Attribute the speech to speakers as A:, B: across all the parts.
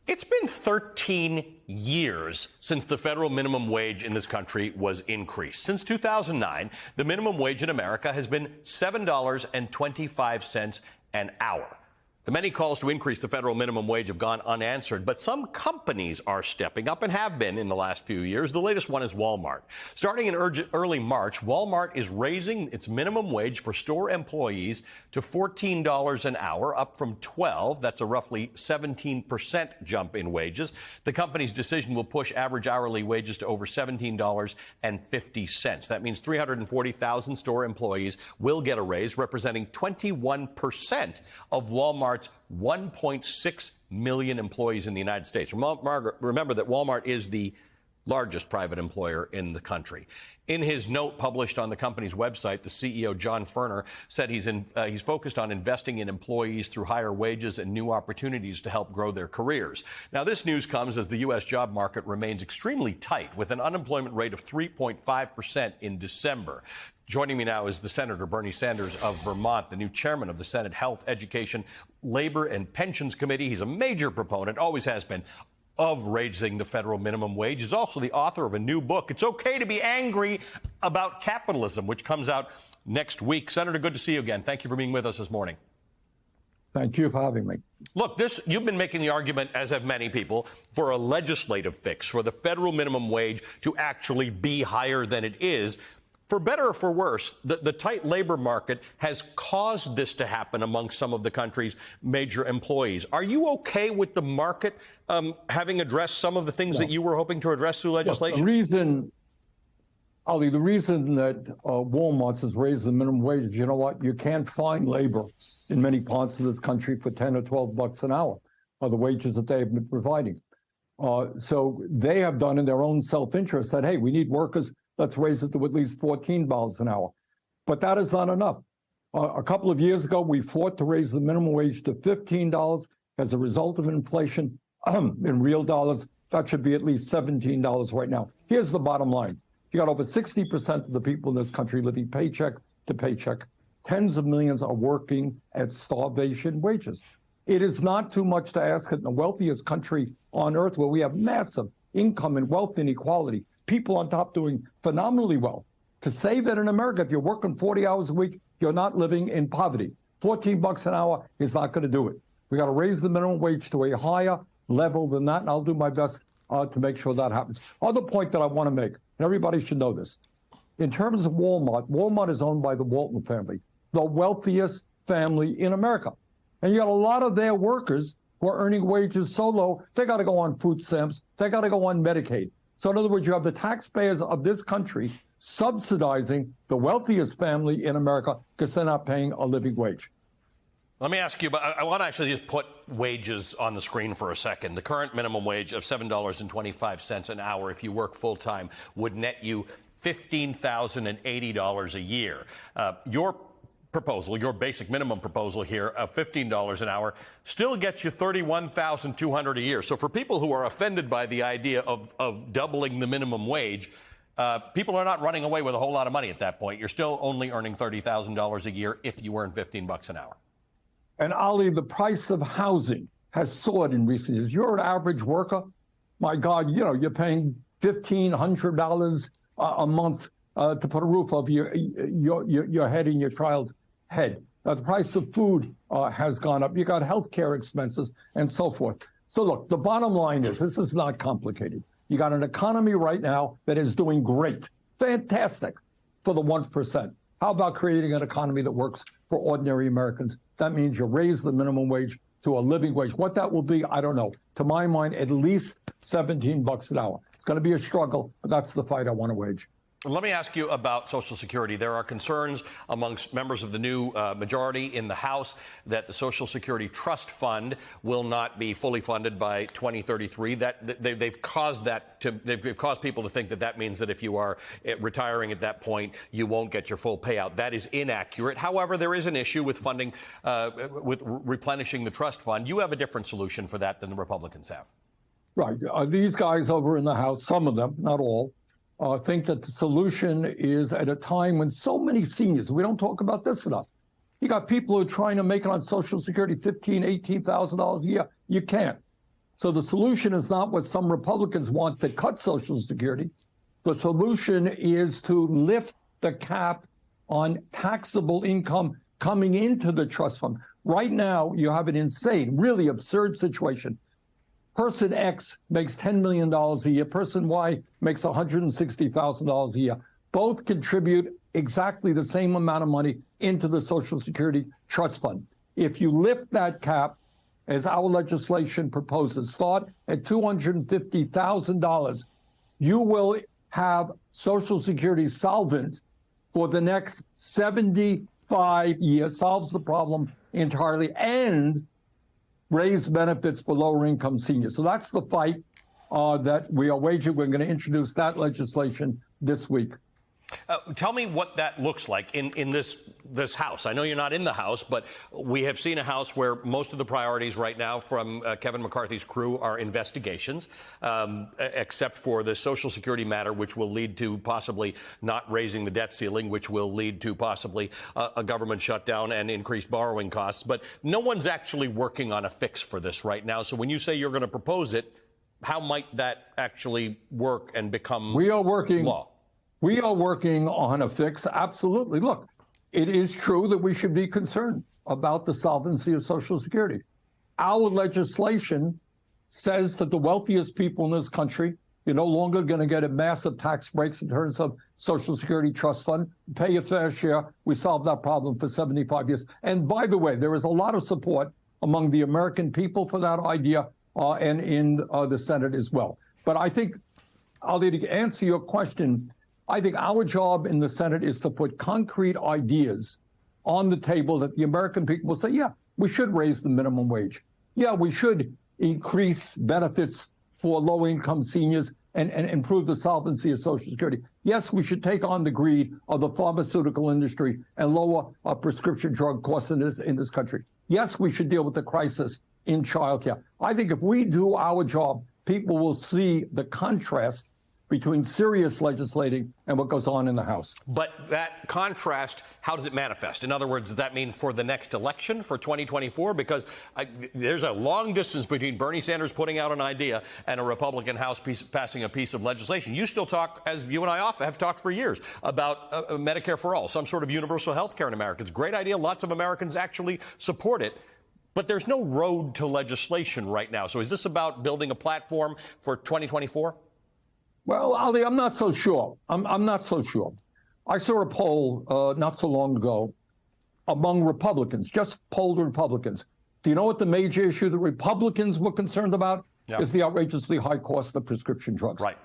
A: It's been 13 years since the federal minimum wage in this country was increased. Since 2009, the minimum wage in America has been $7.25 an hour. The many calls to increase the federal minimum wage have gone unanswered, but some companies are stepping up and have been in the last few years. The latest one is Walmart. Starting in early March, Walmart is raising its minimum wage for store employees to $14 an hour, up from $12. That's a roughly 17% jump in wages. The company's decision will push average hourly wages to over $17.50. That means 340,000 store employees will get a raise, representing 21% of Walmart's 1.6 million employees in the United States. Remember that Walmart is the largest private employer in the country. In his note published on the company's website, the CEO, John Furner, said he's focused on investing in employees through higher wages and new opportunities to help grow their careers. Now, this news comes as the U.S. job market remains extremely tight, with an unemployment rate of 3.5% in December. Joining me now is the Senator Bernie Sanders of Vermont, the new chairman of the Senate Health, Education, Labor and Pensions Committee. He's a major proponent, always has been, of raising the federal minimum wage. He's also the author of a new book, It's Okay to Be Angry About Capitalism, which comes out next week. Senator, good to see you again. Thank you for being with us this morning.
B: Thank you for having me.
A: Look, you've been making the argument, as have many people, for a legislative fix, for the federal minimum wage to actually be higher than it is. For better or for worse, the tight labor market has caused this to happen among some of the country's major employees. Are you okay with the market having addressed some of the things that you were hoping to address through legislation?
B: The reason that Walmart has raised the minimum wage is, you know what, you can't find labor in many parts of this country for 10 or 12 bucks an hour, the wages that they have been providing. So they have done in their own self-interest that, hey, we need workers. Let's raise it to at least $14 an hour. But that is not enough. A couple of years ago, we fought to raise the minimum wage to $15 as a result of inflation in real dollars. That should be at least $17 right now. Here's the bottom line. You got over 60% of the people in this country living paycheck to paycheck. Tens of millions are working at starvation wages. It is not too much to ask in the wealthiest country on earth, where we have massive income and wealth inequality, people on top doing phenomenally well, to say that in America, if you're working 40 hours a week, you're not living in poverty. 14 bucks an hour is not going to do it. We got to raise the minimum wage to a higher level than that, and I'll do my best to make sure that happens. Other point that I want to make, and everybody should know this, in terms of Walmart, Walmart is owned by the Walton family, the wealthiest family in America. And you got a lot of their workers who are earning wages so low, they got to go on food stamps, they got to go on Medicaid. So in other words, you have the taxpayers of this country subsidizing the wealthiest family in America because they're not paying a living wage.
A: Let me ask you, but I want to actually just put wages on the screen for a second. The current minimum wage of $7.25 an hour, if you work full time, would net you $15,080 a year. Your proposal, your basic minimum proposal here of $15 an hour, still gets you $31,200 a year. So for people who are offended by the idea of doubling the minimum wage, people are not running away with a whole lot of money at that point. You're still only earning $30,000 a year if you earn 15 bucks an hour.
B: And Ali, the price of housing has soared in recent years. You're an average worker. My God, you know, you're paying $1,500 a month to put a roof over your head and your child's head. The price of food has gone up. You got health care expenses and so forth. So look, the bottom line is, this is not complicated. You got an economy right now that is doing great, fantastic for the 1%. How about creating an economy that works for ordinary Americans? That means you raise the minimum wage to a living wage. What that will be, I don't know. To my mind, at least 17 bucks an hour. It's going to be a struggle, but that's the fight I want to wage.
A: Let me ask you about Social Security. There are concerns amongst members of the new majority in the House that the Social Security Trust Fund will not be fully funded by 2033. They've caused people to think that means that if you are retiring at that point, you won't get your full payout. That is inaccurate. However, there is an issue with funding, with replenishing the trust fund. You have a different solution for that than the Republicans have.
B: Right. These guys over in the House, some of them, not all, think that the solution is at a time when so many seniors, we don't talk about this enough. You got people who are trying to make it on Social Security, $15,000, $18,000 a year. You can't. So the solution is not what some Republicans want, to cut Social Security. The solution is to lift the cap on taxable income coming into the trust fund. Right now, you have an insane, really absurd situation. Person X makes $10 million a year. Person Y makes $160,000 a year. Both contribute exactly the same amount of money into the Social Security trust fund. If you lift that cap, as our legislation proposes, start at $250,000, you will have Social Security solvent for the next 75 years, solves the problem entirely, and raise benefits for lower income seniors. So that's the fight that we are waging. We're going to introduce that legislation this week.
A: Tell me what that looks like in this House. I know you're not in the House, but we have seen a House where most of the priorities right now from Kevin McCarthy's crew are investigations, except for the Social Security matter, which will lead to possibly not raising the debt ceiling, which will lead to possibly a government shutdown and increased borrowing costs. But no one's actually working on a fix for this right now. So when you say you're going to propose it, how might that actually work and become law?
B: We are working on a fix. Absolutely. Look, it is true that we should be concerned about the solvency of Social Security. Our legislation says that the wealthiest people in this country, you're no longer going to get a massive tax breaks in terms of Social Security trust fund. Pay your fair share. We solved that problem for 75 years. And by the way, there is a lot of support among the American people for that idea and in the Senate as well. But I think, Ali, to answer your question, I think our job in the Senate is to put concrete ideas on the table that the American people will say, yeah, we should raise the minimum wage. Yeah, we should increase benefits for low-income seniors and improve the solvency of Social Security. Yes, we should take on the greed of the pharmaceutical industry and lower prescription drug costs in this country. Yes, we should deal with the crisis in childcare. I think if we do our job, people will see the contrast between serious legislating and what goes on in the House.
A: But that contrast, how does it manifest? In other words, does that mean for the next election, for 2024? Because there's a long distance between Bernie Sanders putting out an idea and a Republican House passing a piece of legislation. You still talk, as you and I have talked for years, about Medicare for all, some sort of universal health care in America. It's a great idea. Lots of Americans actually support it. But there's no road to legislation right now. So is this about building a platform for 2024?
B: Well, Ali, I'm not so sure. I'm not so sure. I saw a poll not so long ago among Republicans, just polled Republicans. Do you know what the major issue that Republicans were concerned about? Yeah. Is the outrageously high cost of prescription drugs.
A: Right.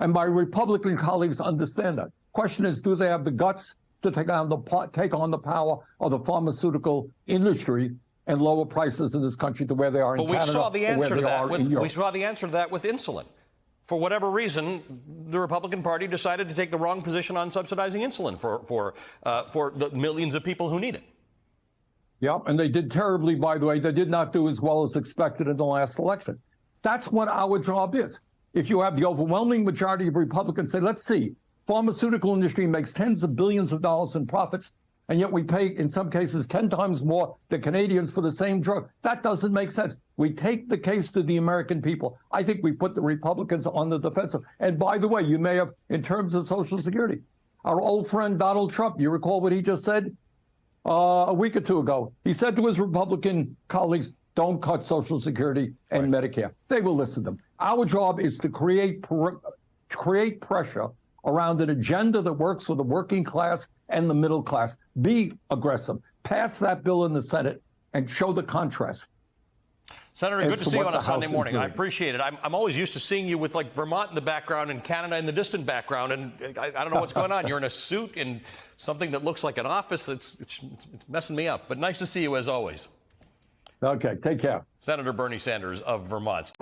B: And my Republican colleagues understand that. Question is, do they have the guts to take on the power of the pharmaceutical industry and lower prices in this country to where they are in Canada?
A: But we saw the answer to that.
B: We
A: saw the answer to that with insulin. For whatever reason, the Republican Party decided to take the wrong position on subsidizing insulin for the millions of people who need it.
B: Yeah, and they did terribly, by the way. They did not do as well as expected in the last election. That's what our job is. If you have the overwhelming majority of Republicans say, let's see, pharmaceutical industry makes tens of billions of dollars in profits, and yet we pay, in some cases, 10 times more than Canadians for the same drug. That doesn't make sense. We take the case to the American people. I think we put the Republicans on the defensive. And by the way, you may have, in terms of Social Security, our old friend Donald Trump, you recall what he just said a week or two ago? He said to his Republican colleagues, don't cut Social Security and Medicare. They will listen to them. Our job is to create pressure around an agenda that works for the working class and the middle class. Be aggressive. Pass that bill in the Senate and show the contrast.
A: Senator, good to see you on a Sunday morning. I appreciate it. I'm always used to seeing you with like Vermont in the background and Canada in the distant background, and I don't know what's going on. You're in a suit in something that looks like an office. It's messing me up. But nice to see you as always.
B: Okay, take care.
A: Senator Bernie Sanders of Vermont.